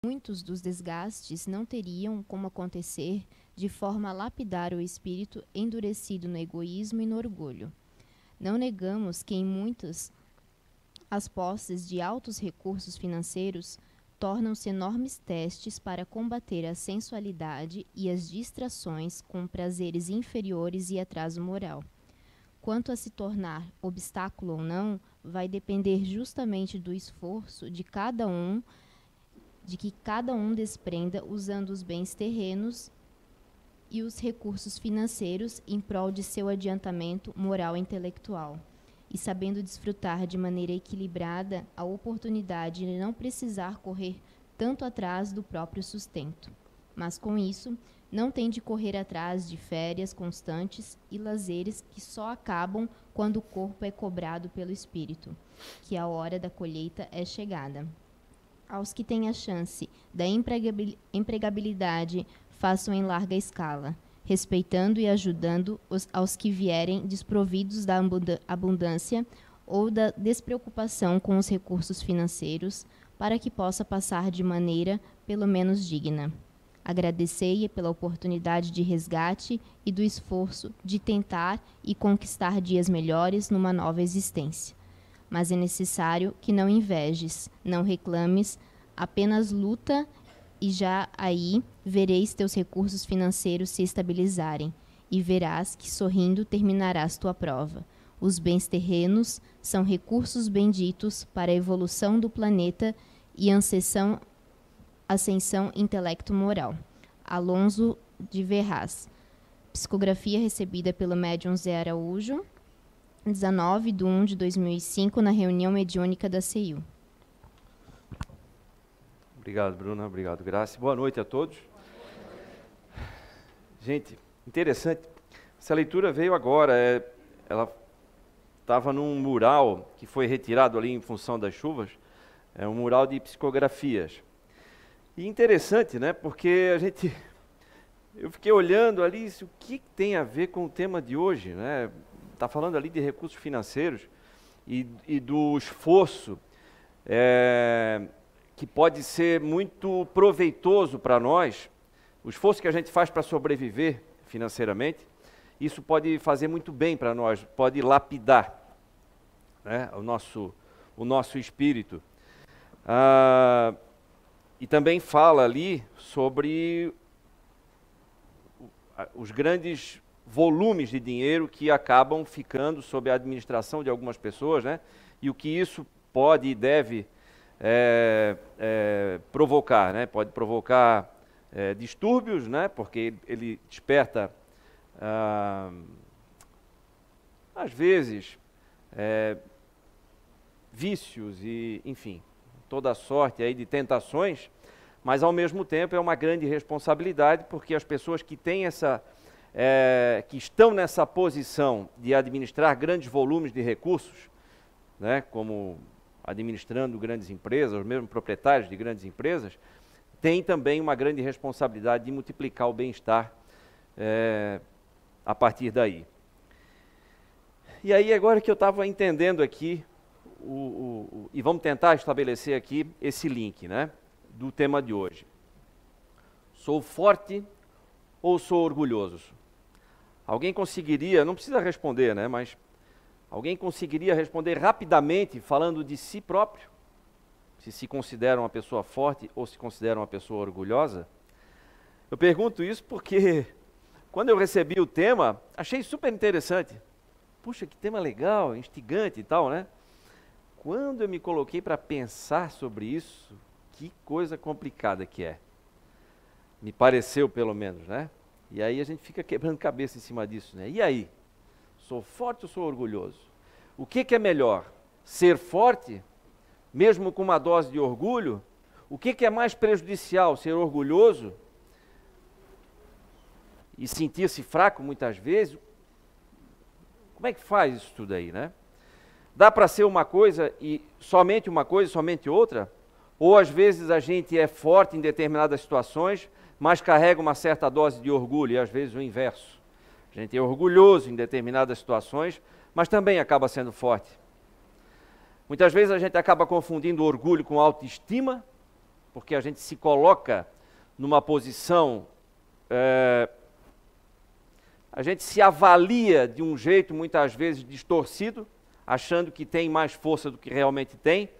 Muitos dos desgastes não teriam como acontecer de forma a lapidar o espírito endurecido no egoísmo e no orgulho. Não negamos que em muitas as posses de altos recursos financeiros tornam-se enormes testes para combater a sensualidade e as distrações com prazeres inferiores e atraso moral. Quanto a se tornar obstáculo ou não, vai depender justamente do esforço de que cada um desprenda usando os bens terrenos e os recursos financeiros em prol de seu adiantamento moral e intelectual, e sabendo desfrutar de maneira equilibrada a oportunidade de não precisar correr tanto atrás do próprio sustento. Mas com isso, não tem de correr atrás de férias constantes e lazeres que só acabam quando o corpo é cobrado pelo espírito, que a hora da colheita é chegada. Aos que têm a chance da empregabilidade, façam em larga escala, respeitando e ajudando aos que vierem desprovidos da abundância ou da despreocupação com os recursos financeiros, para que possa passar de maneira, pelo menos, digna. Agradecei pela oportunidade de resgate e do esforço de tentar e conquistar dias melhores numa nova existência. Mas é necessário que não invejes, não reclames, apenas luta e já aí vereis teus recursos financeiros se estabilizarem, e verás que sorrindo terminarás tua prova. Os bens terrenos são recursos benditos para a evolução do planeta e ascensão intelecto-moral. Alonso de Verraz. Psicografia recebida pelo médium Zé Araújo, 19/1/2005, na reunião mediúnica da CEIU. Obrigado, Bruna. Obrigado, Graça. Boa noite a todos. Gente, interessante. Essa leitura veio agora. Ela estava num mural que foi retirado ali em função das chuvas. É um mural de psicografias. E interessante, né? Porque eu fiquei olhando ali, o que tem a ver com o tema de hoje, né? Está falando ali de recursos financeiros e do esforço que pode ser muito proveitoso para nós, o esforço que a gente faz para sobreviver financeiramente, isso pode fazer muito bem para nós, pode lapidar, né, o nosso espírito. E também fala ali sobre os grandes volumes de dinheiro que acabam ficando sob a administração de algumas pessoas, né, e o que isso pode e deve provocar, né? Pode provocar distúrbios, né? Porque ele desperta, às vezes, vícios e, enfim, toda sorte aí de tentações, mas ao mesmo tempo é uma grande responsabilidade, porque as pessoas que têm que estão nessa posição de administrar grandes volumes de recursos, né? Como administrando grandes empresas, os mesmos proprietários de grandes empresas, têm também uma grande responsabilidade de multiplicar o bem-estar a partir daí. E aí, agora que eu estava entendendo aqui, e vamos tentar estabelecer aqui esse link, né, do tema de hoje. Sou forte ou sou orgulhoso? Alguém conseguiria, não precisa responder, né, mas alguém conseguiria responder rapidamente falando de si próprio? Se considera uma pessoa forte ou se considera uma pessoa orgulhosa? Eu pergunto isso porque quando eu recebi o tema, achei super interessante. Puxa, que tema legal, instigante e tal, né? Quando eu me coloquei para pensar sobre isso, que coisa complicada que é. Me pareceu, pelo menos, né? E aí a gente fica quebrando cabeça em cima disso, né? E aí? Sou forte ou sou orgulhoso? O que é melhor? Ser forte, mesmo com uma dose de orgulho? O que é mais prejudicial? Ser orgulhoso e sentir-se fraco muitas vezes? Como é que faz isso tudo aí, né? Dá para ser uma coisa e somente outra? Ou às vezes a gente é forte em determinadas situações, mas carrega uma certa dose de orgulho, e às vezes o inverso. A gente é orgulhoso em determinadas situações, mas também acaba sendo forte. Muitas vezes a gente acaba confundindo orgulho com autoestima, porque a gente se coloca numa posição, a gente se avalia de um jeito muitas vezes distorcido, achando que tem mais força do que realmente tem,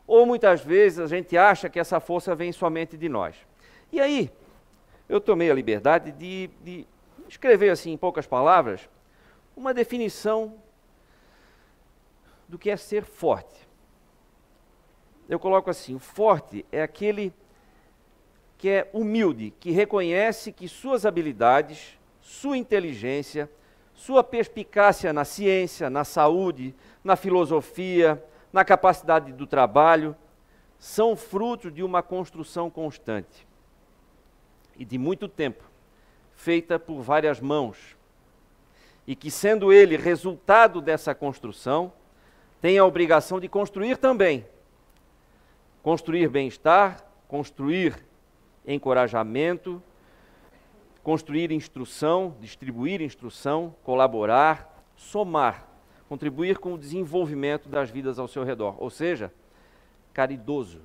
ou muitas vezes a gente acha que essa força vem somente de nós. E aí, eu tomei a liberdade de escrever assim, em poucas palavras, uma definição do que é ser forte. Eu coloco assim, o forte é aquele que é humilde, que reconhece que suas habilidades, sua inteligência, sua perspicácia na ciência, na saúde, na filosofia, na capacidade do trabalho, são fruto de uma construção constante e de muito tempo, feita por várias mãos, e que, sendo ele resultado dessa construção, tem a obrigação de construir também. Construir bem-estar, construir encorajamento, construir instrução, distribuir instrução, colaborar, somar, contribuir com o desenvolvimento das vidas ao seu redor, ou seja, caridoso.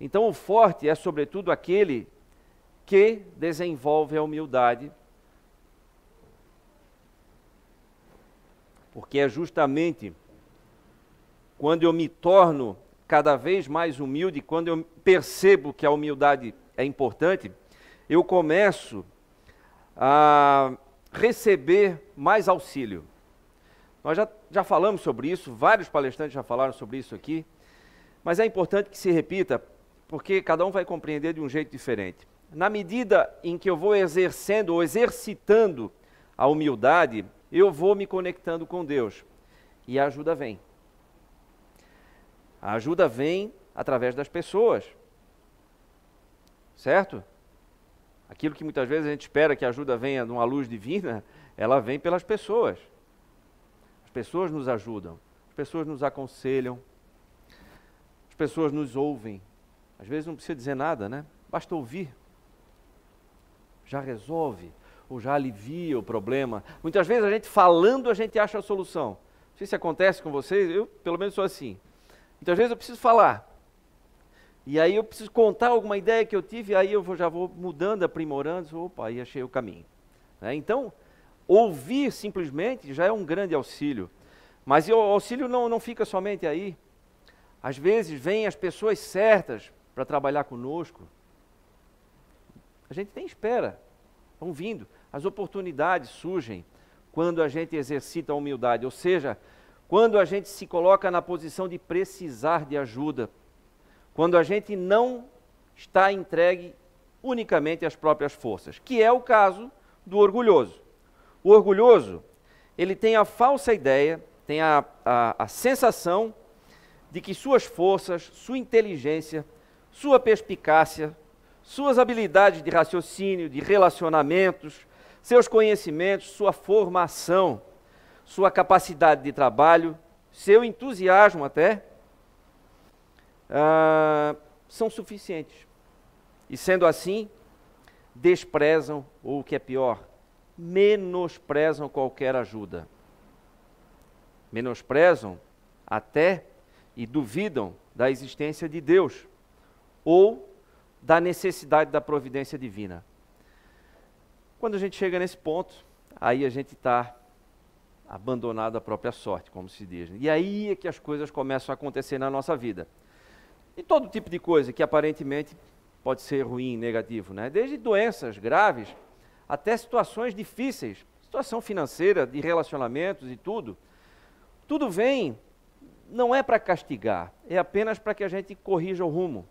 Então o forte é sobretudo aquele que desenvolve a humildade, porque é justamente quando eu me torno cada vez mais humilde, quando eu percebo que a humildade é importante, eu começo a receber mais auxílio. Nós já falamos sobre isso, vários palestrantes já falaram sobre isso aqui, mas é importante que se repita, porque cada um vai compreender de um jeito diferente. Na medida em que eu vou exercendo ou exercitando a humildade, eu vou me conectando com Deus e a ajuda vem. A ajuda vem através das pessoas, certo? Aquilo que muitas vezes a gente espera que a ajuda venha de uma luz divina, ela vem pelas pessoas. As pessoas nos ajudam, as pessoas nos aconselham, as pessoas nos ouvem. Às vezes não precisa dizer nada, né? Basta ouvir. Já resolve ou já alivia o problema. Muitas vezes a gente falando, a gente acha a solução. Não sei se acontece com vocês, eu pelo menos sou assim. Muitas vezes eu preciso falar. E aí eu preciso contar alguma ideia que eu tive, e aí eu já vou mudando, aprimorando, opa, aí achei o caminho. Então, ouvir simplesmente já é um grande auxílio. Mas o auxílio não fica somente aí. Às vezes vêm as pessoas certas para trabalhar conosco. A gente nem espera, vão vindo. As oportunidades surgem quando a gente exercita a humildade, ou seja, quando a gente se coloca na posição de precisar de ajuda, quando a gente não está entregue unicamente às próprias forças, que é o caso do orgulhoso. O orgulhoso, ele tem a falsa ideia, tem a sensação de que suas forças, sua inteligência, sua perspicácia, suas habilidades de raciocínio, de relacionamentos, seus conhecimentos, sua formação, sua capacidade de trabalho, seu entusiasmo até, são suficientes. E sendo assim, desprezam, ou o que é pior, menosprezam qualquer ajuda. Menosprezam até e duvidam da existência de Deus ou da necessidade da providência divina. Quando a gente chega nesse ponto, aí a gente está abandonado à própria sorte, como se diz. E aí é que as coisas começam a acontecer na nossa vida. E todo tipo de coisa que aparentemente pode ser ruim, negativo, né? Desde doenças graves até situações difíceis, situação financeira, de relacionamentos e tudo. Tudo vem, não é para castigar, é apenas para que a gente corrija o rumo.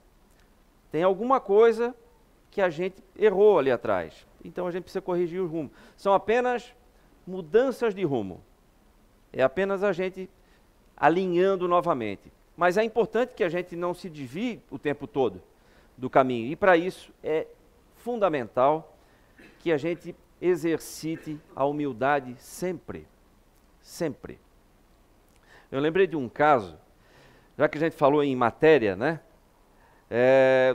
Tem alguma coisa que a gente errou ali atrás, então a gente precisa corrigir o rumo. São apenas mudanças de rumo. É apenas a gente alinhando novamente. Mas é importante que a gente não se desvie o tempo todo do caminho. E para isso é fundamental que a gente exercite a humildade sempre. Sempre. Eu lembrei de um caso, já que a gente falou em matéria, né?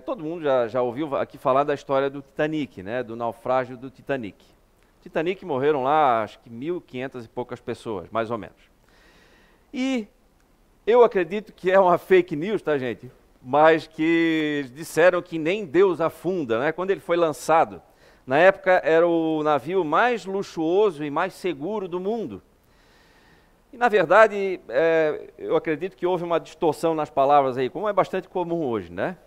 Todo mundo já ouviu aqui falar da história do Titanic, né? Do naufrágio do Titanic. Titanic morreram lá, acho que 1.500 e poucas pessoas, mais ou menos. E eu acredito que é uma fake news, tá, gente? mas que disseram que nem Deus afunda, né? Quando ele foi lançado. Na época era o navio mais luxuoso e mais seguro do mundo. E na verdade, eu acredito que houve uma distorção nas palavras aí, como é bastante comum hoje, né?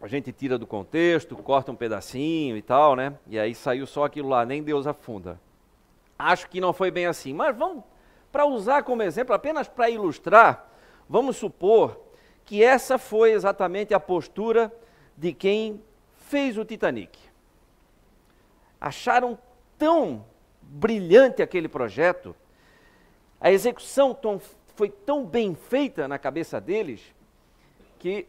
A gente tira do contexto, corta um pedacinho e tal, né? E aí saiu só aquilo lá, nem Deus afunda. Acho que não foi bem assim, mas vamos, para usar como exemplo, apenas para ilustrar, vamos supor que essa foi exatamente a postura de quem fez o Titanic. Acharam tão brilhante aquele projeto, a execução foi tão bem feita na cabeça deles, que,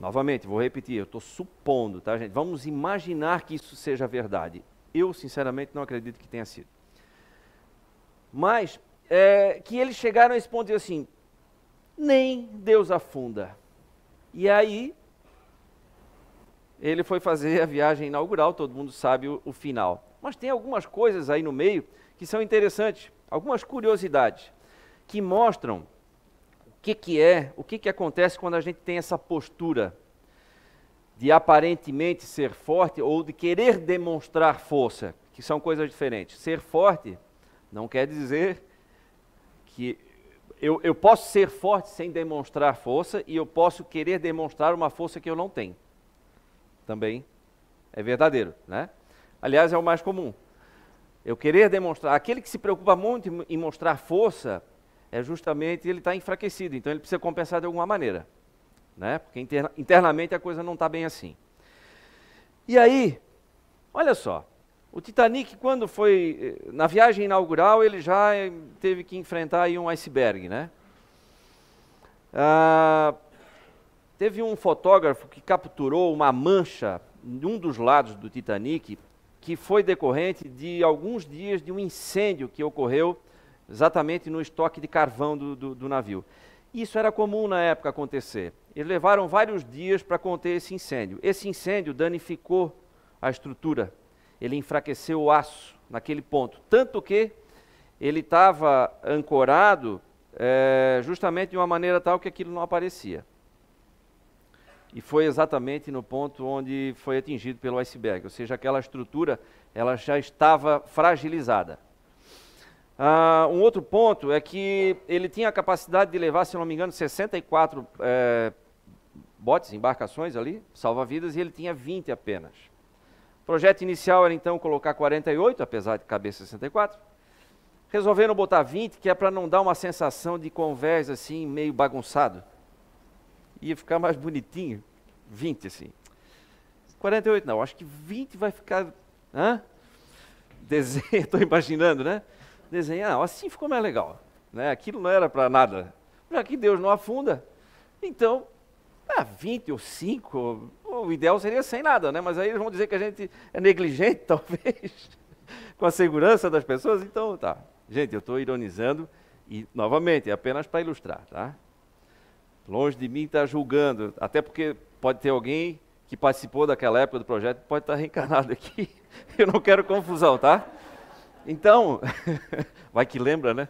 novamente, vou repetir, eu estou supondo, tá, gente? Vamos imaginar que isso seja verdade. Eu, sinceramente, não acredito que tenha sido. Mas, que eles chegaram a esse ponto de dizer assim, nem Deus afunda. E aí, ele foi fazer a viagem inaugural, todo mundo sabe o final. Mas tem algumas coisas aí no meio que são interessantes, algumas curiosidades, que mostram o que acontece quando a gente tem essa postura de aparentemente ser forte ou de querer demonstrar força, que são coisas diferentes. Ser forte não quer dizer que eu posso ser forte sem demonstrar força e eu posso querer demonstrar uma força que eu não tenho. Também é verdadeiro, né? Aliás, é o mais comum. Eu querer demonstrar, aquele que se preocupa muito em mostrar força, é justamente ele está enfraquecido, então ele precisa compensar de alguma maneira, né? Porque internamente a coisa não está bem assim. E aí, olha só, o Titanic, quando foi, na viagem inaugural, ele já teve que enfrentar aí um iceberg, né? Teve um fotógrafo que capturou uma mancha em um dos lados do Titanic, que foi decorrente de alguns dias de um incêndio que ocorreu exatamente no estoque de carvão do navio. Isso era comum na época acontecer. Eles levaram vários dias para conter esse incêndio. Esse incêndio danificou a estrutura, ele enfraqueceu o aço naquele ponto, tanto que ele estava ancorado justamente de uma maneira tal que aquilo não aparecia. E foi exatamente no ponto onde foi atingido pelo iceberg, ou seja, aquela estrutura ela já estava fragilizada. Um outro ponto é que ele tinha a capacidade de levar, se não me engano, 64 botes, embarcações ali, salva-vidas, e ele tinha 20 apenas. O projeto inicial era então colocar 48, apesar de caber 64. Resolveram botar 20, que é para não dar uma sensação de convés assim, meio bagunçado. Ia ficar mais bonitinho, 20 assim. 48 não, acho que 20 vai ficar... Estou imaginando, né? Desenhar, assim ficou mais legal. Né? Aquilo não era para nada. Já que Deus não afunda, então, 20 ou 5, o ideal seria sem nada, né? Mas aí eles vão dizer que a gente é negligente, talvez, com a segurança das pessoas, então tá. Gente, eu estou ironizando e, novamente, é apenas para ilustrar, tá? Longe de mim estar julgando, até porque pode ter alguém que participou daquela época do projeto, pode estar reencarnado aqui. Eu não quero confusão, tá? Então, vai que lembra, né?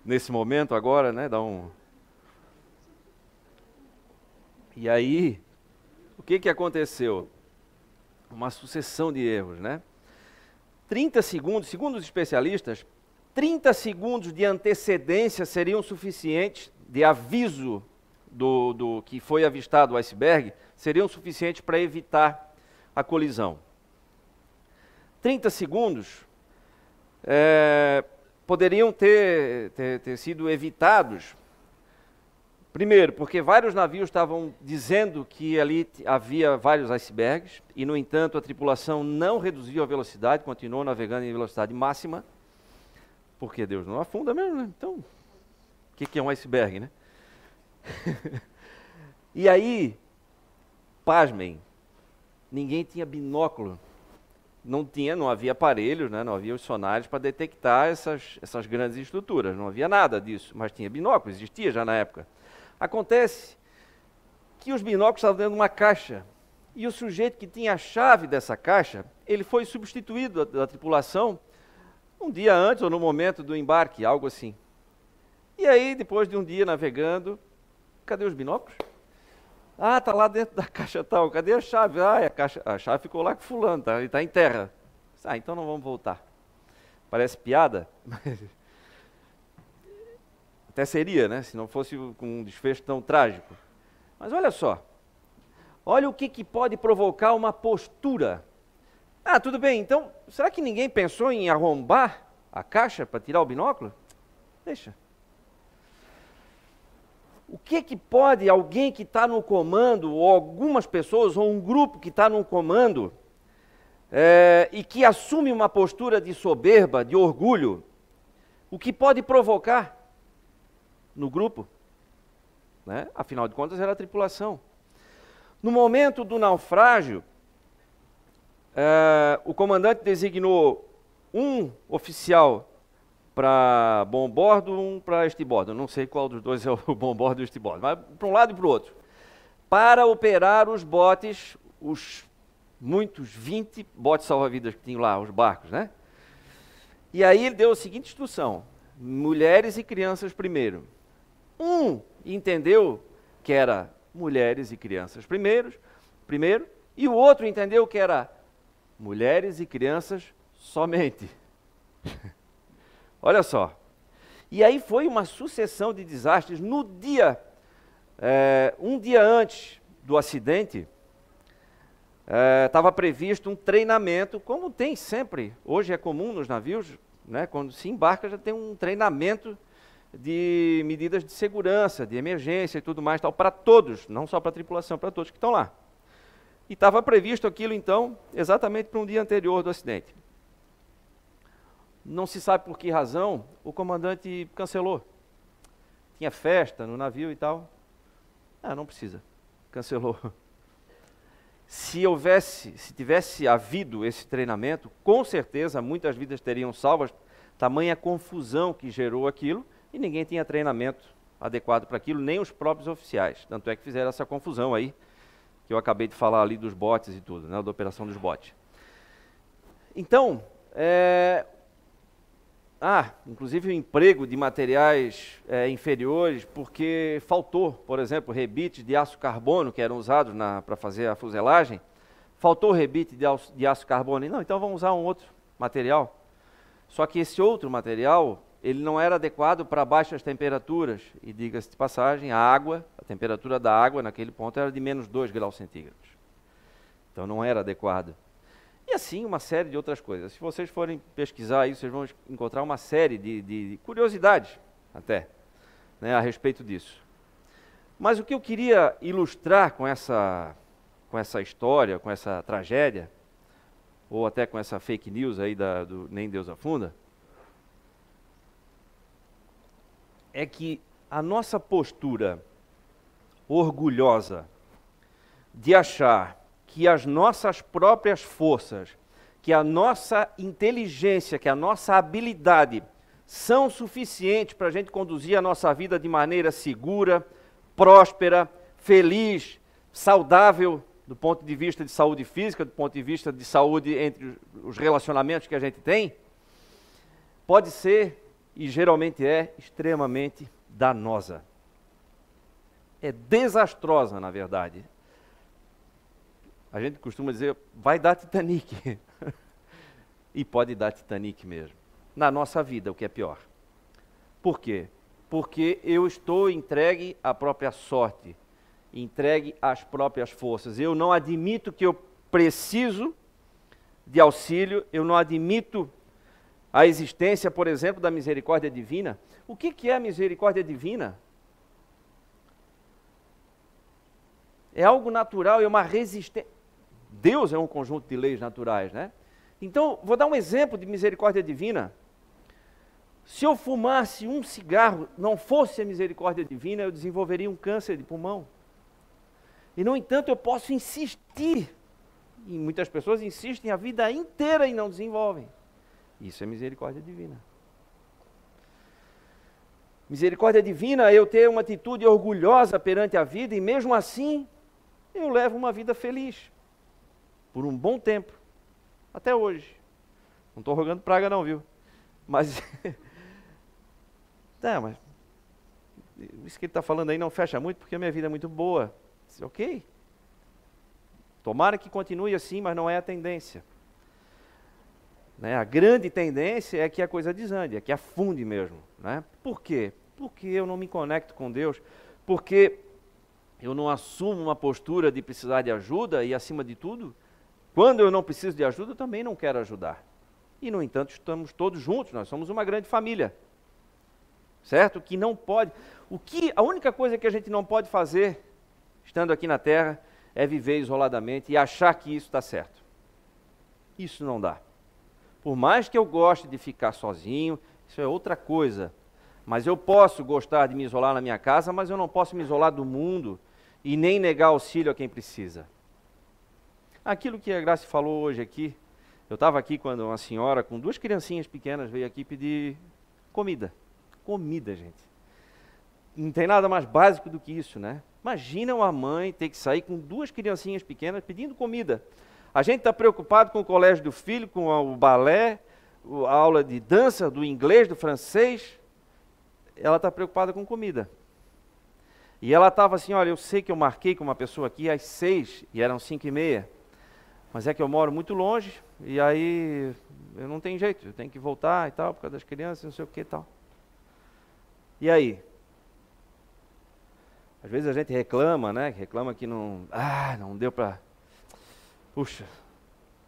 Nesse momento agora, né? Dá um... E aí, o que aconteceu? Uma sucessão de erros, né? 30 segundos, segundo os especialistas, 30 segundos de antecedência seriam suficientes, de aviso do que foi avistado o iceberg, seriam suficientes para evitar a colisão. 30 segundos poderiam ter sido evitados. Primeiro, porque vários navios estavam dizendo que ali havia vários icebergs, e, no entanto, a tripulação não reduziu a velocidade, continuou navegando em velocidade máxima, porque Deus não afunda mesmo, né? Então, o que é um iceberg, né? E aí, pasmem, ninguém tinha binóculo, não havia aparelhos, né? Não havia os sonares para detectar essas grandes estruturas, não havia nada disso, mas tinha binóculo, existia já na época. Acontece que os binóculos estavam dentro de uma caixa, e o sujeito que tinha a chave dessa caixa, ele foi substituído da tripulação um dia antes ou no momento do embarque, algo assim. E aí, depois de um dia navegando, cadê os binóculos? Ah, tá lá dentro da caixa tal. Cadê a chave? Ah, a chave ficou lá com fulano, tá? Ele está em terra. Ah, então não vamos voltar. Parece piada, mas até seria, né? Se não fosse com um desfecho tão trágico. Mas olha só. Olha o que pode provocar uma postura. Ah, tudo bem, então, será que ninguém pensou em arrombar a caixa para tirar o binóculo? Deixa. O que pode alguém que está no comando, ou algumas pessoas, ou um grupo que está no comando, e que assume uma postura de soberba, de orgulho, o que pode provocar no grupo? Né? Afinal de contas, era a tripulação. No momento do naufrágio, o comandante designou um oficial para bombordo, um para estibordo. Eu não sei qual dos dois é o bombordo e o estibordo, mas para um lado e para o outro. Para operar os botes, os muitos 20 botes salva-vidas que tinham lá, os barcos, né? E aí ele deu a seguinte instrução: mulheres e crianças primeiro. Um entendeu que era mulheres e crianças primeiro, e o outro entendeu que era mulheres e crianças somente. Olha só. E aí foi uma sucessão de desastres. No dia, um dia antes do acidente, estava previsto um treinamento, como tem sempre, hoje é comum nos navios, né, quando se embarca já tem um treinamento de medidas de segurança, de emergência e tudo mais, tal, para todos, não só para a tripulação, para todos que estão lá. E estava previsto aquilo, então, exatamente para um dia anterior do acidente. Não se sabe por que razão, o comandante cancelou. Tinha festa no navio e tal. Ah, não precisa. Cancelou. Se tivesse havido esse treinamento, com certeza muitas vidas teriam salvas, tamanha confusão que gerou aquilo, e ninguém tinha treinamento adequado para aquilo, nem os próprios oficiais. Tanto é que fizeram essa confusão aí, que eu acabei de falar ali dos botes e tudo, né, da operação dos botes. Então, inclusive o emprego de materiais inferiores, porque faltou, por exemplo, rebites de aço carbono que eram usados para fazer a fuselagem. Faltou rebite de aço carbono. Não, então vamos usar um outro material. Só que esse outro material, ele não era adequado para baixas temperaturas. E diga-se de passagem, a temperatura da água naquele ponto era de menos 2 graus centígrados. Então não era adequado. E assim, uma série de outras coisas. Se vocês forem pesquisar aí, vocês vão encontrar uma série de curiosidades, até, né, a respeito disso. Mas o que eu queria ilustrar com essa história, com essa tragédia, ou até com essa fake news aí do Nem Deus Afunda, é que a nossa postura orgulhosa de achar que as nossas próprias forças, que a nossa inteligência, que a nossa habilidade são suficientes para a gente conduzir a nossa vida de maneira segura, próspera, feliz, saudável, do ponto de vista de saúde física, do ponto de vista de saúde entre os relacionamentos que a gente tem, pode ser, e geralmente é, extremamente danosa. É desastrosa, na verdade. A gente costuma dizer, vai dar Titanic. E pode dar Titanic mesmo. Na nossa vida, o que é pior. Por quê? Porque eu estou entregue à própria sorte, entregue às próprias forças. Eu não admito que eu preciso de auxílio, eu não admito a existência, por exemplo, da misericórdia divina. O que é a misericórdia divina? É algo natural, é uma resistência. Deus é um conjunto de leis naturais, né? Então, vou dar um exemplo de misericórdia divina. Se eu fumasse um cigarro, não fosse a misericórdia divina, eu desenvolveria um câncer de pulmão. E, no entanto, eu posso insistir, e muitas pessoas insistem a vida inteira e não desenvolvem. Isso é misericórdia divina. Misericórdia divina é eu ter uma atitude orgulhosa perante a vida e, mesmo assim, eu levo uma vida feliz. Por um bom tempo, até hoje. Não estou rogando praga não, viu? Mas isso que ele está falando aí não fecha muito, porque a minha vida é muito boa. Disse, ok. Tomara que continue assim, mas não é a tendência. Né? A grande tendência é que a coisa desande, é que afunde mesmo. Né? Por quê? Porque eu não me conecto com Deus, porque eu não assumo uma postura de precisar de ajuda e, acima de tudo, quando eu não preciso de ajuda, eu também não quero ajudar. E, no entanto, estamos todos juntos, nós somos uma grande família. Certo? Que não pode... A única coisa que a gente não pode fazer, estando aqui na Terra, é viver isoladamente e achar que isso está certo. Isso não dá. Por mais que eu goste de ficar sozinho, isso é outra coisa. Mas eu posso gostar de me isolar na minha casa, mas eu não posso me isolar do mundo e nem negar auxílio a quem precisa. Aquilo que a Grace falou hoje aqui, eu estava aqui quando uma senhora com 2 criancinhas pequenas veio aqui pedir comida. Comida, gente. Não tem nada mais básico do que isso, né? Imagina uma mãe ter que sair com 2 criancinhas pequenas pedindo comida. A gente está preocupado com o colégio do filho, com o balé, a aula de dança, do inglês, do francês. Ela está preocupada com comida. E ela estava assim, olha, eu sei que eu marquei com uma pessoa aqui às 6 e eram 5h30, mas é que eu moro muito longe e aí eu não tenho jeito, eu tenho que voltar e tal, por causa das crianças, não sei o que e tal. E aí? Às vezes a gente reclama, né? Reclama que não deu para... Puxa,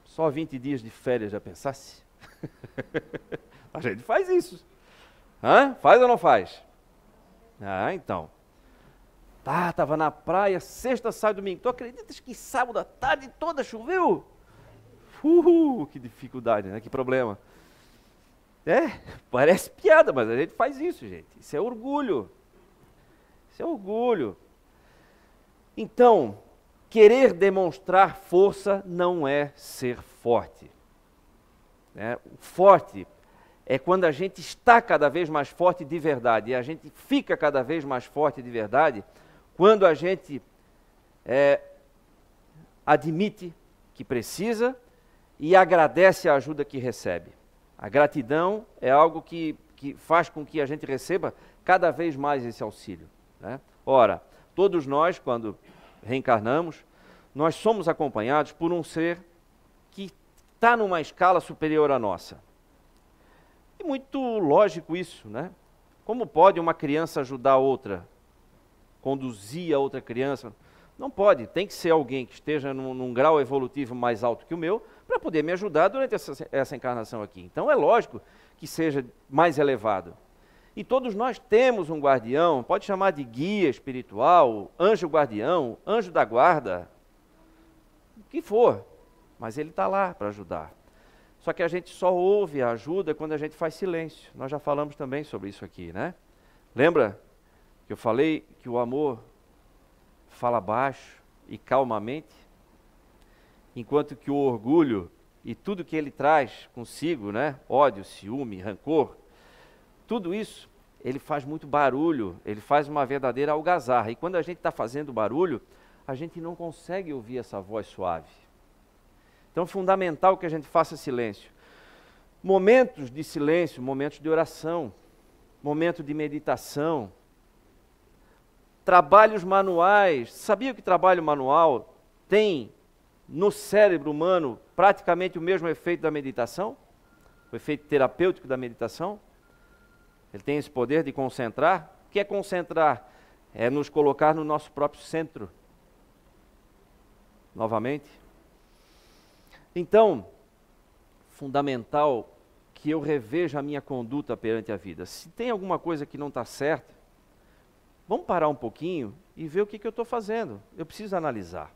só 20 dias de férias, já pensasse? A gente faz isso. Faz ou não faz? Então. Tava na praia, sexta, sábado, domingo. Tu acreditas que sábado a tarde toda choveu? Que dificuldade, né? Que problema. Parece piada, mas a gente faz isso, gente. Isso é orgulho. Isso é orgulho. Então, querer demonstrar força não é ser forte. O forte é quando a gente está cada vez mais forte de verdade. E a gente fica cada vez mais forte de verdade quando a gente admite que precisa e agradece a ajuda que recebe. A gratidão é algo que faz com que a gente receba cada vez mais esse auxílio. Né? Ora, todos nós, quando reencarnamos, nós somos acompanhados por um ser que está numa escala superior à nossa. É muito lógico isso, né? Como pode uma criança ajudar outra? Conduzir a outra criança? Não pode, tem que ser alguém que esteja num grau evolutivo mais alto que o meu para poder me ajudar durante essa encarnação aqui. Então é lógico que seja mais elevado. E todos nós temos um guardião, pode chamar de guia espiritual, anjo guardião, anjo da guarda, o que for, mas ele está lá para ajudar. Só que a gente só ouve a ajuda quando a gente faz silêncio. Nós já falamos também sobre isso aqui, né? Lembra que eu falei que o amor fala baixo e calmamente, enquanto que o orgulho e tudo que ele traz consigo, né? Ódio, ciúme, rancor, tudo isso, ele faz muito barulho, ele faz uma verdadeira algazarra. E quando a gente está fazendo barulho, a gente não consegue ouvir essa voz suave. Então é fundamental que a gente faça silêncio. Momentos de silêncio, momentos de oração, momento de meditação, trabalhos manuais. Sabia que trabalho manual tem no cérebro humano praticamente o mesmo efeito da meditação? O efeito terapêutico da meditação? Ele tem esse poder de concentrar. O que é concentrar? É nos colocar no nosso próprio centro. Novamente. Então, fundamental que eu reveja a minha conduta perante a vida. Se tem alguma coisa que não está certa, vamos parar um pouquinho e ver o que eu estou fazendo. Eu preciso analisar.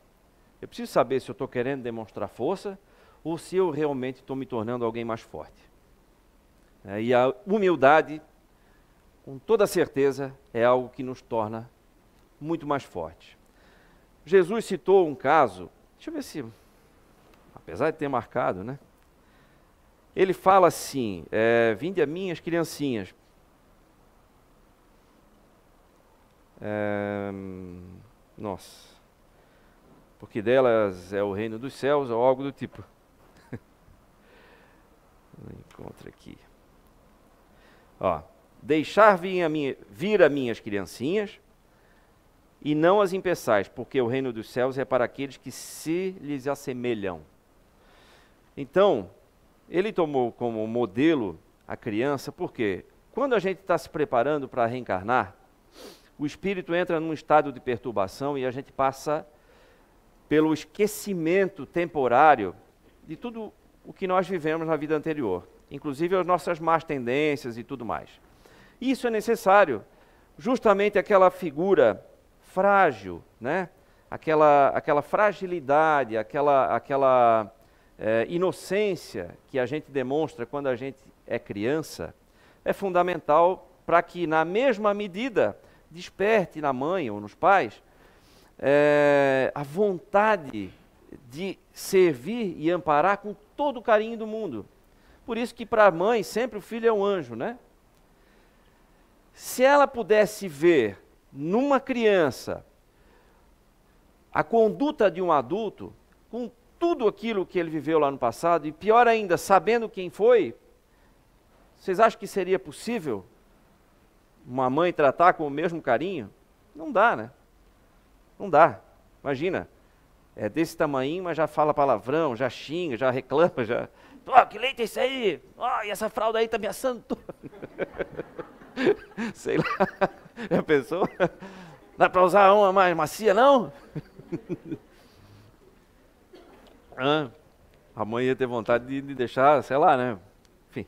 Eu preciso saber se eu estou querendo demonstrar força ou se eu realmente estou me tornando alguém mais forte. E a humildade, com toda certeza, é algo que nos torna muito mais fortes. Jesus citou um caso, deixa eu ver se, apesar de ter marcado, né? Ele fala assim, vinde a mim as criancinhas. Nossa, porque delas é o reino dos céus ou algo do tipo. Não encontro aqui. Ó, deixar vir a minhas criancinhas, e não as impeçais, porque o reino dos céus é para aqueles que se lhes assemelham. Então, ele tomou como modelo a criança, porque quando a gente está se preparando para reencarnar, o espírito entra num estado de perturbação e a gente passa pelo esquecimento temporário de tudo o que nós vivemos na vida anterior, inclusive as nossas más tendências e tudo mais. Isso é necessário, justamente aquela figura frágil, né? aquela fragilidade, aquela inocência que a gente demonstra quando a gente é criança, é fundamental para que, na mesma medida, desperte na mãe ou nos pais a vontade de servir e amparar com todo o carinho do mundo. Por isso que para a mãe sempre o filho é um anjo, né? Se ela pudesse ver numa criança a conduta de um adulto, com tudo aquilo que ele viveu lá no passado, e pior ainda, sabendo quem foi, vocês acham que seria possível uma mãe tratar com o mesmo carinho? Não dá, né? Não dá. Imagina, é desse tamanho, mas já fala palavrão, já xinga, já reclama, já... Oh, que leite é esse aí? Oh, e essa fralda aí tá me assando tudo. Sei lá, já pensou? Dá para usar uma mais macia, não? A mãe ia ter vontade de deixar, sei lá, né? Enfim,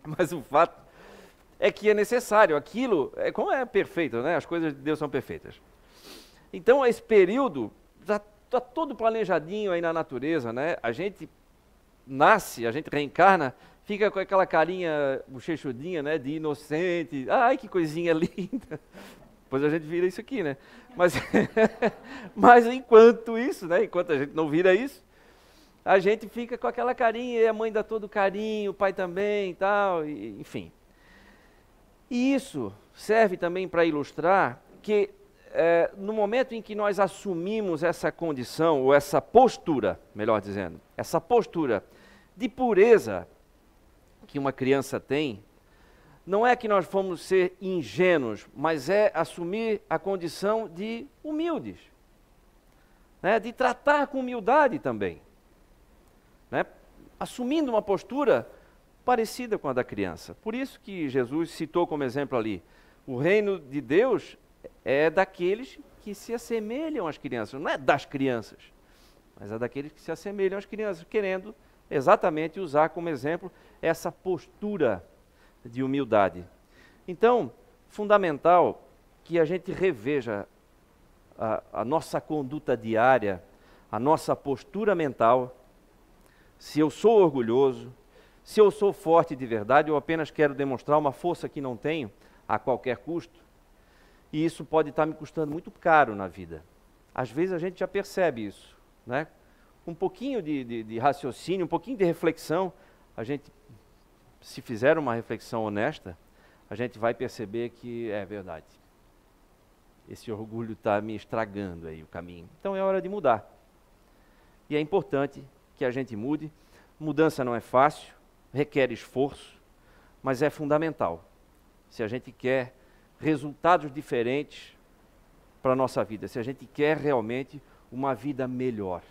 mas o fato é que é necessário. Aquilo, como é perfeito, né? As coisas de Deus são perfeitas. Então, esse período já está todo planejadinho aí na natureza, né? A gente nasce, a gente reencarna, fica com aquela carinha bochechudinha, né? De inocente. Ai, que coisinha linda. Depois a gente vira isso aqui, né? Mas enquanto isso, né? Enquanto a gente não vira isso, a gente fica com aquela carinha, e a mãe dá todo o carinho, o pai também e tal, enfim. E isso serve também para ilustrar que no momento em que nós assumimos essa condição, ou essa postura, melhor dizendo, essa postura de pureza que uma criança tem, não é que nós vamos ser ingênuos, mas é assumir a condição de humildes, né? De tratar com humildade também, né? Assumindo uma postura parecida com a da criança. Por isso que Jesus citou como exemplo ali, o reino de Deus é daqueles que se assemelham às crianças, não é das crianças, mas é daqueles que se assemelham às crianças, querendo exatamente usar como exemplo essa postura de humildade. Então, fundamental que a gente reveja a nossa conduta diária, a nossa postura mental, se eu sou orgulhoso, se eu sou forte de verdade, ou apenas quero demonstrar uma força que não tenho a qualquer custo, e isso pode estar me custando muito caro na vida. Às vezes a gente já percebe isso, né? Um pouquinho de raciocínio, um pouquinho de reflexão, a gente, se fizer uma reflexão honesta, a gente vai perceber que é verdade. Esse orgulho está me estragando aí o caminho. Então é hora de mudar. E é importante que a gente mude. Mudança não é fácil, requer esforço, mas é fundamental. Se a gente quer resultados diferentes para a nossa vida, se a gente quer realmente uma vida melhor,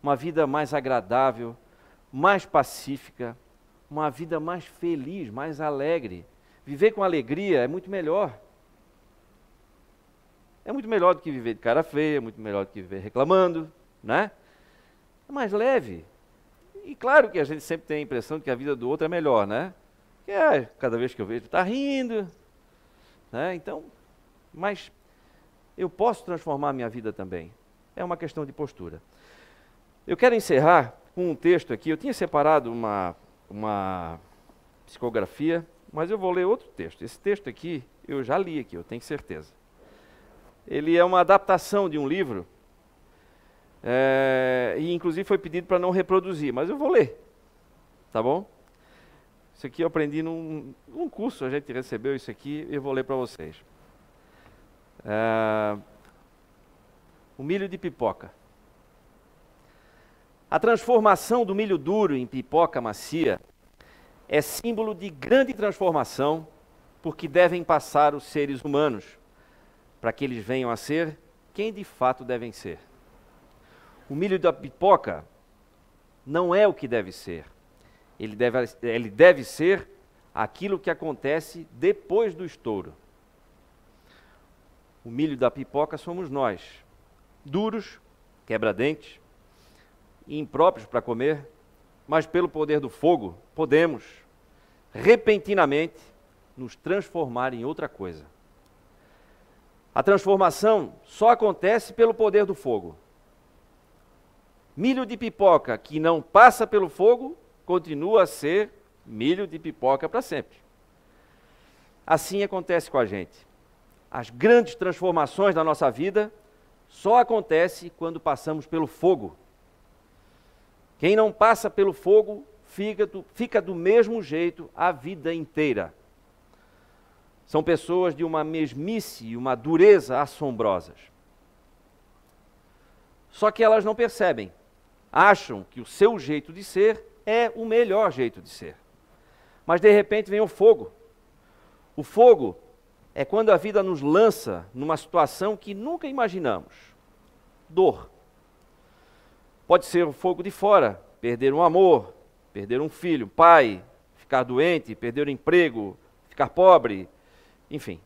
uma vida mais agradável, mais pacífica, uma vida mais feliz, mais alegre. Viver com alegria é muito melhor. É muito melhor do que viver de cara feia, é muito melhor do que viver reclamando, né? É mais leve. E claro que a gente sempre tem a impressão de que a vida do outro é melhor, né? Que cada vez que eu vejo, está rindo, né? Então, mas eu posso transformar a minha vida também. É uma questão de postura. Eu quero encerrar com um texto aqui. Eu tinha separado uma psicografia, mas eu vou ler outro texto. Esse texto aqui, eu já li aqui, eu tenho certeza. Ele é uma adaptação de um livro, e inclusive foi pedido para não reproduzir, mas eu vou ler, tá bom? Isso aqui eu aprendi num curso, a gente recebeu isso aqui, eu vou ler para vocês. O milho de pipoca. A transformação do milho duro em pipoca macia é símbolo de grande transformação por que devem passar os seres humanos, para que eles venham a ser quem de fato devem ser. O milho da pipoca não é o que deve ser. Ele deve ser aquilo que acontece depois do estouro. O milho da pipoca somos nós, duros, quebra-dentes, impróprios para comer, mas pelo poder do fogo podemos, repentinamente, nos transformar em outra coisa. A transformação só acontece pelo poder do fogo. Milho de pipoca que não passa pelo fogo, continua a ser milho de pipoca para sempre. Assim acontece com a gente. As grandes transformações da nossa vida só acontecem quando passamos pelo fogo. Quem não passa pelo fogo fica do mesmo jeito a vida inteira. São pessoas de uma mesmice e uma dureza assombrosas. Só que elas não percebem. Acham que o seu jeito de ser é o melhor jeito de ser. Mas de repente vem o fogo. O fogo é quando a vida nos lança numa situação que nunca imaginamos. Dor. Pode ser o fogo de fora, perder um amor, perder um filho, pai, ficar doente, perder o emprego, ficar pobre, enfim.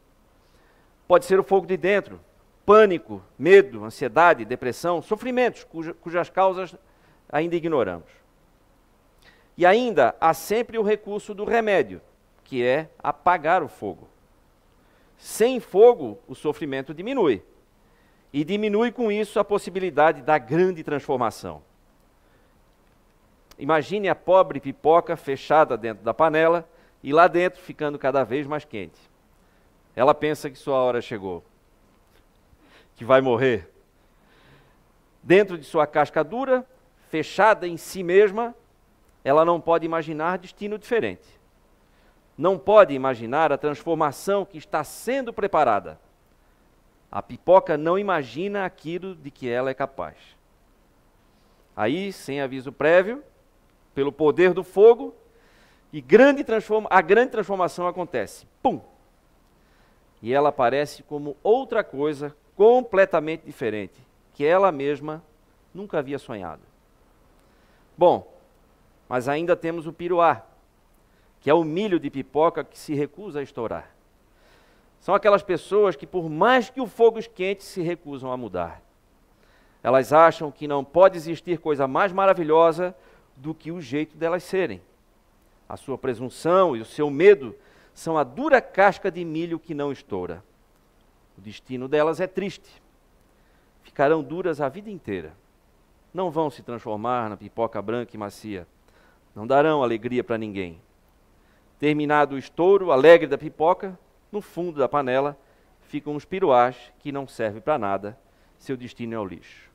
Pode ser o fogo de dentro, pânico, medo, ansiedade, depressão, sofrimentos cujas causas ainda ignoramos. E ainda há sempre o recurso do remédio, que é apagar o fogo. Sem fogo, o sofrimento diminui. E diminui com isso a possibilidade da grande transformação. Imagine a pobre pipoca fechada dentro da panela e lá dentro ficando cada vez mais quente. Ela pensa que sua hora chegou, que vai morrer. Dentro de sua casca dura, fechada em si mesma, ela não pode imaginar destino diferente. Não pode imaginar a transformação que está sendo preparada. A pipoca não imagina aquilo de que ela é capaz. Aí, sem aviso prévio, pelo poder do fogo, a grande transformação acontece. Pum! E ela aparece como outra coisa completamente diferente, que ela mesma nunca havia sonhado. Bom, mas ainda temos o piruá, que é o milho de pipoca que se recusa a estourar. São aquelas pessoas que, por mais que o fogo esquente, se recusam a mudar. Elas acham que não pode existir coisa mais maravilhosa do que o jeito delas serem. A sua presunção e o seu medo são a dura casca de milho que não estoura. O destino delas é triste. Ficarão duras a vida inteira. Não vão se transformar na pipoca branca e macia. Não darão alegria para ninguém. Terminado o estouro alegre da pipoca, no fundo da panela ficam os piruás que não servem para nada. Seu destino é o lixo.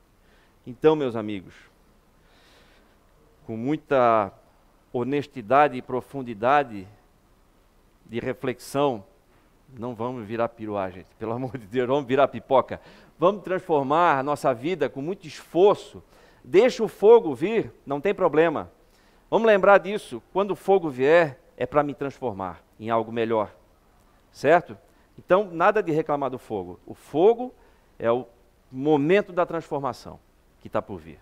Então, meus amigos, com muita honestidade e profundidade de reflexão, não vamos virar piruá, gente. Pelo amor de Deus, vamos virar pipoca. Vamos transformar a nossa vida com muito esforço. Deixa o fogo vir, não tem problema. Vamos lembrar disso. Quando o fogo vier, é para me transformar em algo melhor. Certo? Então, nada de reclamar do fogo. O fogo é o momento da transformação que está por vir.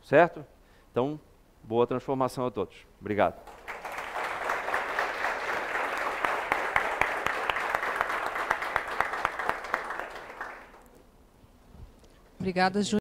Certo? Então, boa transformação a todos. Obrigado. Obrigada, Júnior.